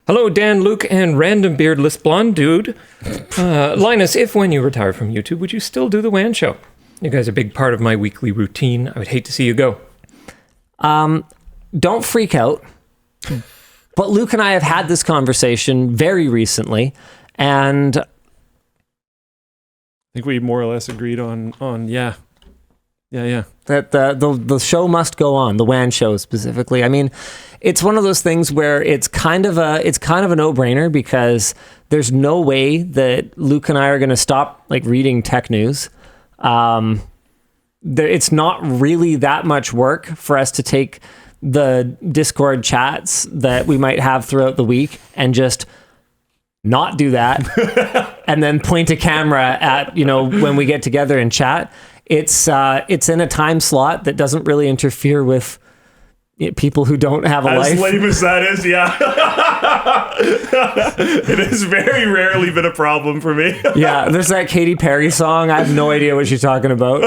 Hello, Dan, Luke, and random beardless blonde dude. Linus, if when you retire from YouTube, would you still do the WAN show? You guys are a big part of my weekly routine. I would hate to see you go. Don't freak out. But Luke and I have had this conversation very recently, and I think we more or less agreed on yeah. that the show must go on, the WAN show specifically. I mean, it's one of those things where it's kind of a no-brainer, because there's no way that Luke and I are going to stop reading tech news. It's not really that much work for us to take the Discord chats that we might have throughout the week and just not do that and then point a camera at, when we get together and chat. It's in a time slot that doesn't really interfere with people who don't have a life. As lame as that is, yeah. It has very rarely been a problem for me. Yeah, there's that Katy Perry song. I have no idea what she's talking about.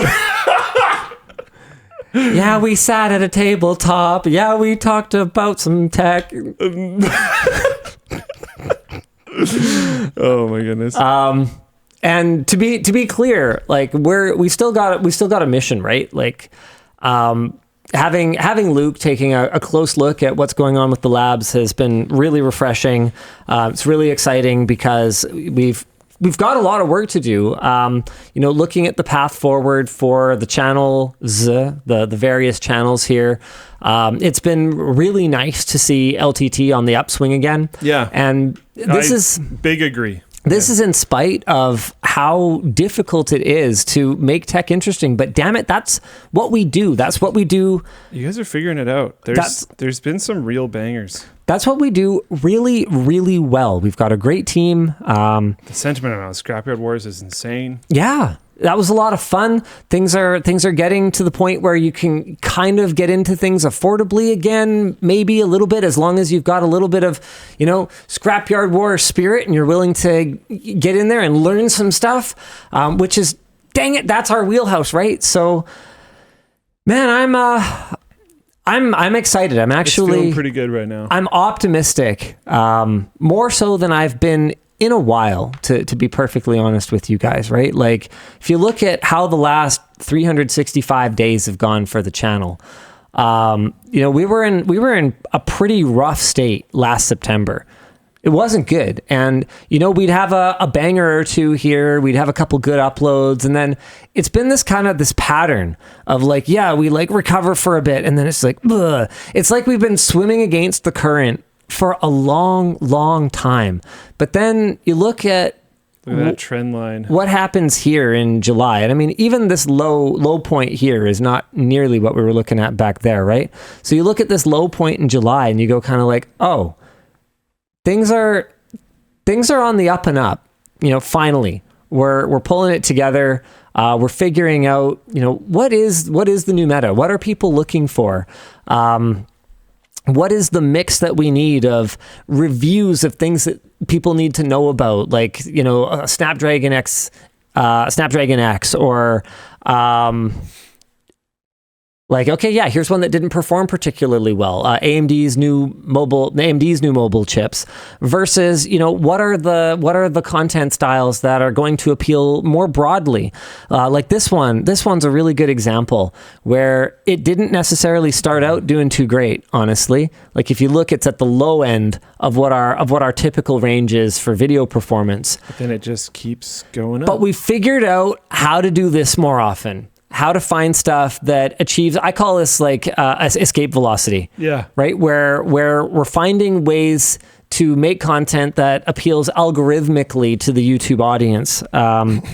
Yeah, we sat at a tabletop. Yeah, we talked about some tech. Oh my goodness. And to be clear, we still got a mission, right? Having Luke taking a close look at what's going on with the labs has been really refreshing. It's really exciting because we've got a lot of work to do. Looking at the path forward for the channels, the various channels here. It's been really nice to see LTT on the upswing again. Yeah. And this is big agree. This is in spite of how difficult it is to make tech interesting, but damn it, that's what we do. That's what we do. You guys are figuring it out. There's been some real bangers. That's what we do really, really well. We've got a great team. The sentiment around Scrapyard Wars is insane. Yeah, that was a lot of fun. Things are getting to the point where you can kind of get into things affordably again, maybe a little bit, as long as you've got a little bit of, Scrapyard War spirit and you're willing to get in there and learn some stuff, which is, dang it, that's our wheelhouse, right? So, man, I'm excited. I'm actually it's feeling pretty good right now. I'm optimistic, more so than I've been in a while, to be perfectly honest with you guys, right? If you look at how the last 365 days have gone for the channel, we were in a pretty rough state last September. It wasn't good. And, we'd have a banger or two here. We'd have a couple good uploads. And then it's been this pattern of we recover for a bit. And then it's ugh. It's like we've been swimming against the current for a long, long time. But then you look at that trend line. What happens here in July? And I mean, even this low point here is not nearly what we were looking at back there, right? So you look at this low point in July and you go kind of oh, things are on the up and up. Finally, we're pulling it together. We're figuring out, what is the new meta? What are people looking for? What is the mix that we need of reviews of things that people need to know about, a Snapdragon X, or here's one that didn't perform particularly well. AMD's new mobile chips versus, what are the content styles that are going to appeal more broadly? This one's a really good example where it didn't necessarily start out doing too great, honestly. If you look, it's at the low end of what our typical range is for video performance. But then it just keeps going up. But we figured out how to do this more often. How to find stuff that achieves, I call this escape velocity. Yeah. Right? Where we're finding ways to make content that appeals algorithmically to the YouTube audience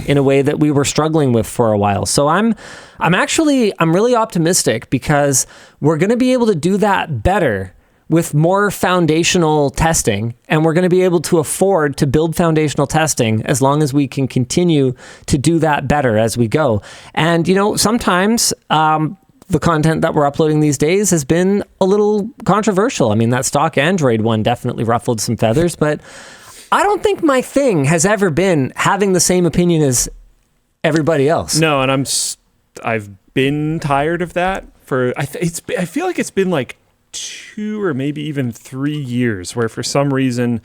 in a way that we were struggling with for a while. So I'm really optimistic, because we're going to be able to do that better with more foundational testing, and we're going to be able to afford to build foundational testing as long as we can continue to do that better as we go. And, sometimes the content that we're uploading these days has been a little controversial. I mean, that stock Android one definitely ruffled some feathers, but I don't think my thing has ever been having the same opinion as everybody else. No, and I've been tired of that I feel like it's been 2 or maybe even 3 years where for some reason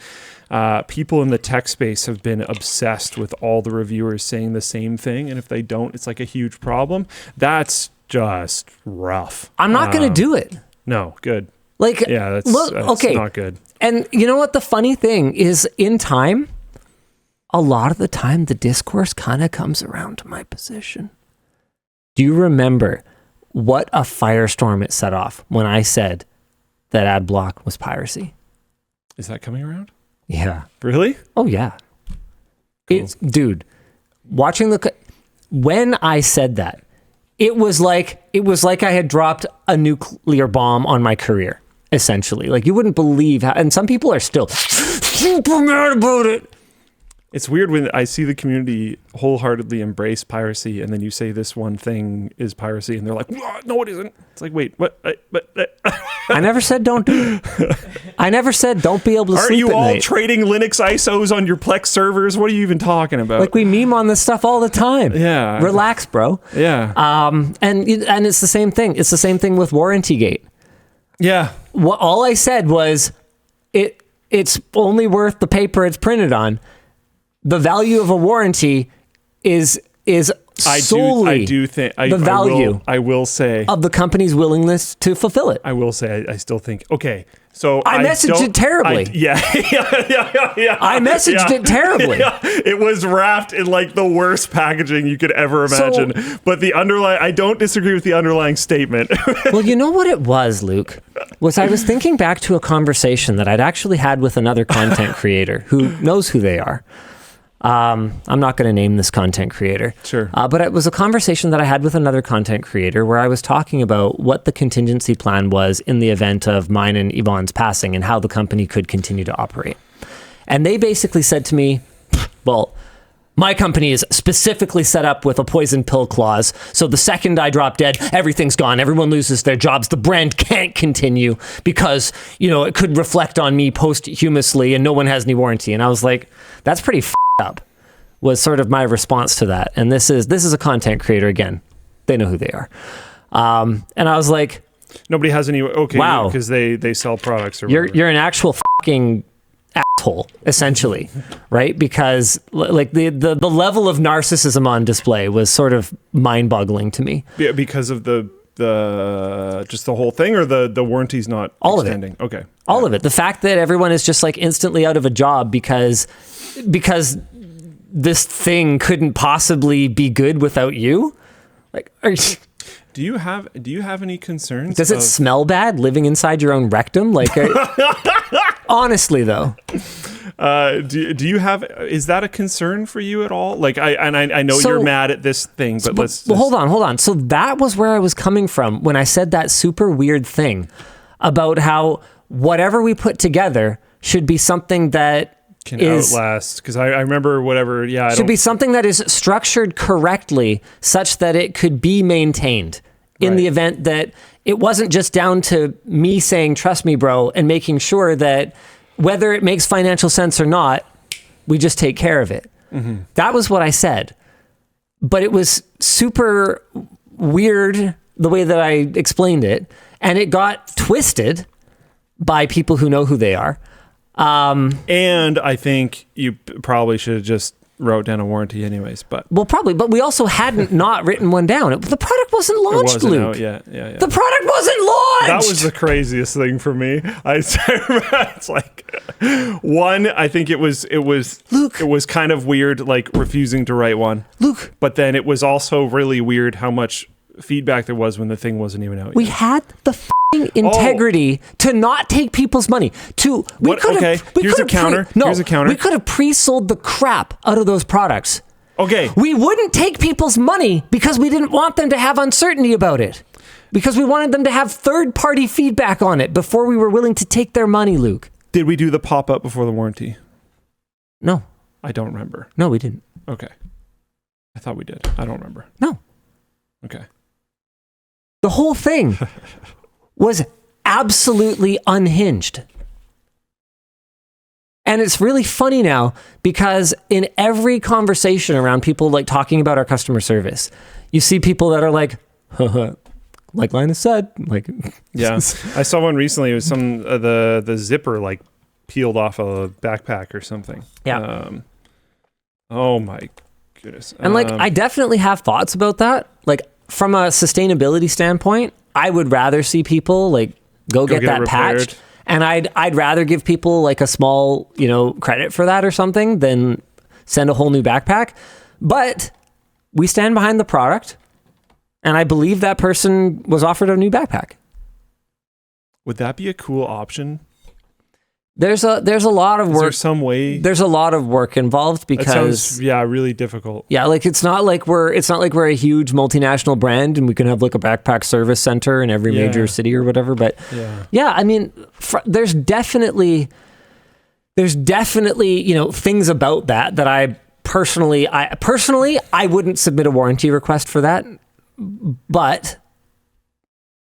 people in the tech space have been obsessed with all the reviewers saying the same thing, and if they don't, it's like a huge problem. That's just rough. I'm not going to do it. No, good. Like, yeah, that's okay. not good. And you know what the funny thing is, in time, a lot of the time the discourse kind of comes around to my position. Do you remember what a firestorm it set off when I said that ad block was piracy? Is that coming around? Yeah. Really? Oh yeah. Cool. Dude, when I said that, it was like I had dropped a nuclear bomb on my career, essentially. Like, you wouldn't believe how, and some people are still super mad about it. It's weird when I see the community wholeheartedly embrace piracy, and then you say this one thing is piracy, and they're like, "No, it isn't." It's like, wait, what? I never said don't do it. I never said don't be able to sleep at night. Aren't you all trading Linux ISOs on your Plex servers? What are you even talking about? Like, we meme on this stuff all the time. Yeah. Relax, bro. Yeah. And it's the same thing. It's the same thing with WarrantyGate. Yeah. All I said was it's only worth the paper it's printed on. The value of a warranty is solely the value I will say of the company's willingness to fulfill it. I will say I still think, okay, so I messaged it terribly. Yeah. I messaged it terribly. Yeah. It was wrapped in like the worst packaging you could ever imagine. But the underlying, I don't disagree with the underlying statement. Well, you know what it was, Luke? I was thinking back to a conversation that I'd actually had with another content creator who knows who they are. I'm not going to name this content creator. Sure. But it was a conversation that I had with another content creator where I was talking about what the contingency plan was in the event of mine and Yvonne's passing and how the company could continue to operate. And they basically said to me, well, my company is specifically set up with a poison pill clause. So the second I drop dead, everything's gone. Everyone loses their jobs. The brand can't continue because, it could reflect on me posthumously and no one has any warranty. And I was like, that's pretty up, was sort of my response to that. And this is a content creator again. They know who they are. And I was like, nobody has any. Okay, wow, because they sell products or you're an actual fucking asshole, essentially, right? Because like the level of narcissism on display was sort of mind-boggling to me. Yeah, because of the just the whole thing, or the warranty's not all extending? Of it. Okay. All of it. The fact that everyone is just like instantly out of a job because this thing couldn't possibly be good without you. Like, do you have any concerns? Does it smell bad living inside your own rectum? Like, honestly though. Do you have, is that a concern for you at all? Like, I know you're mad at this thing, but hold on. So that was where I was coming from when I said that super weird thing about how whatever we put together should be something that can outlast. Because I remember whatever. Yeah, should be something that is structured correctly such that it could be maintained in the event that it wasn't just down to me saying, trust me, bro, and making sure that whether it makes financial sense or not, we just take care of it. Mm-hmm. That was what I said. But it was super weird the way that I explained it. And it got twisted by people who know who they are. And I think you probably should have just wrote down a warranty anyways. But we also hadn't not written one down. The product wasn't launched, Luke. Yeah. The product wasn't launched. That was the craziest thing for me. It's like one. I think it was Luke. It was kind of weird, like refusing to write one, Luke. But then it was also really weird how much feedback there was when the thing wasn't even out. We had the integrity to not take people's money. Here's a counter. We could have pre-sold the crap out of those products. Okay. We wouldn't take people's money because we didn't want them to have uncertainty about it. Because we wanted them to have third-party feedback on it before we were willing to take their money, Luke. Did we do the pop-up before the warranty? No. I don't remember. No, we didn't. Okay. I thought we did. I don't remember. No. Okay. The whole thing was absolutely unhinged. And it's really funny now because in every conversation around people like talking about our customer service, you see people that are like, like Linus said, like Yeah, I saw one recently. It was some the zipper like peeled off a backpack or something. Yeah. Oh my goodness. And like, I definitely have thoughts about that. Like from a sustainability standpoint, I would rather see people like go get that patched. And I'd rather give people like a small, credit for that or something than send a whole new backpack. But we stand behind the product. And I believe that person was offered a new backpack. Would that be a cool option? There's a lot of work. Is there some way? There's a lot of work involved because really difficult. Yeah, like it's not like we're a huge multinational brand and we can have like a backpack service center in every major city or whatever. But yeah, I mean, there's definitely things about that I personally wouldn't submit a warranty request for that. But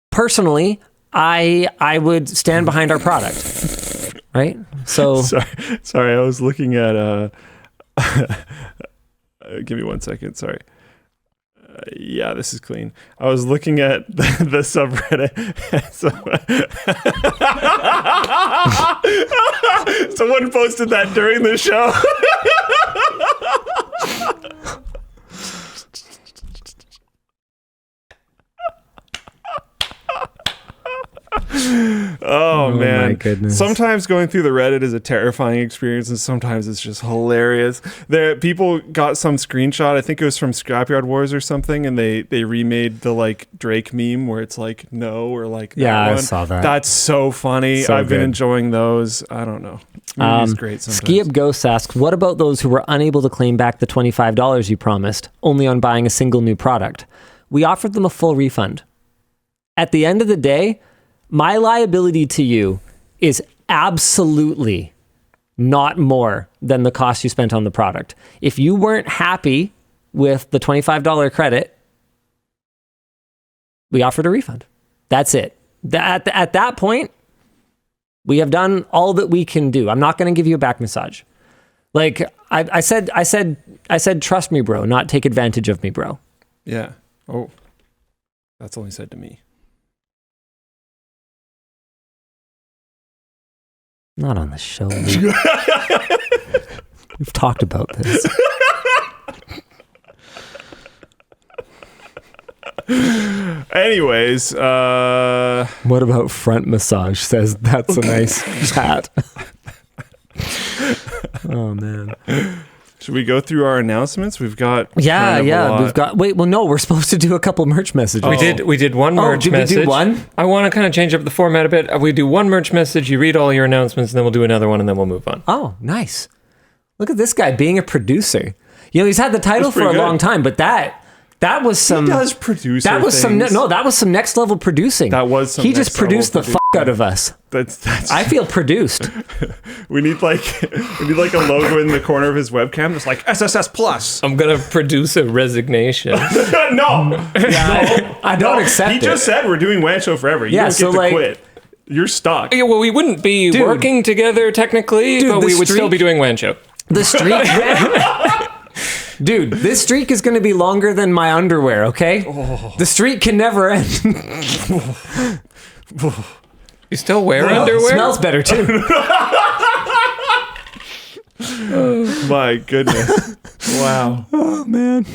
personally, I would stand behind our product. Right? So sorry, I was looking at give me 1 second, sorry. Yeah, this is clean. I was looking at the subreddit. Someone posted that during the show. Oh man, my goodness. Sometimes going through the Reddit is a terrifying experience and sometimes it's just hilarious. People got some screenshot, I think it was from Scrapyard Wars or something, and they remade the like Drake meme where it's like no or like that one. I saw that. That's so funny. I've been enjoying those. I don't know. It's great sometimes. Ski Up Ghost asks, what about those who were unable to claim back the $25 you promised, only on buying a single new product? We offered them a full refund. At the end of the day, my liability to you is absolutely not more than the cost you spent on the product. If you weren't happy with the $25 credit, we offered a refund. That's it. At that point, we have done all that we can do. I'm not going to give you a back massage. Like I said, trust me, bro, not take advantage of me, bro. Yeah. Oh, that's only said to me. Not on the show. We've talked about this. Anyways, what about front massage? Says that's a nice hat. Oh man. Should we go through our announcements? We've got we've got. Wait, well, no, we're supposed to do a couple merch messages. We did one merch message. We do one? I want to kind of change up the format a bit. We do one merch message. You read all your announcements, and then we'll do another one, and then we'll move on. Oh, nice! Look at this guy being a producer. He's had the title for a long time, but that was some. He does produce. That was things. that was some next level producing. That was some. He just produced the fuck out of us. That's. I feel produced. we need like a logo in the corner of his webcam, just like SSS Plus. I'm gonna produce a resignation. No, I don't accept it. He just said we're doing WAN Show forever. You don't get to quit. You're stuck. Yeah, well, we wouldn't be working together technically, but we would still be doing WAN Show. The streak. Dude, this streak is going to be longer than my underwear, okay? Oh. The streak can never end. You still wear underwear? Smells better, too. My goodness. Wow. Oh, man.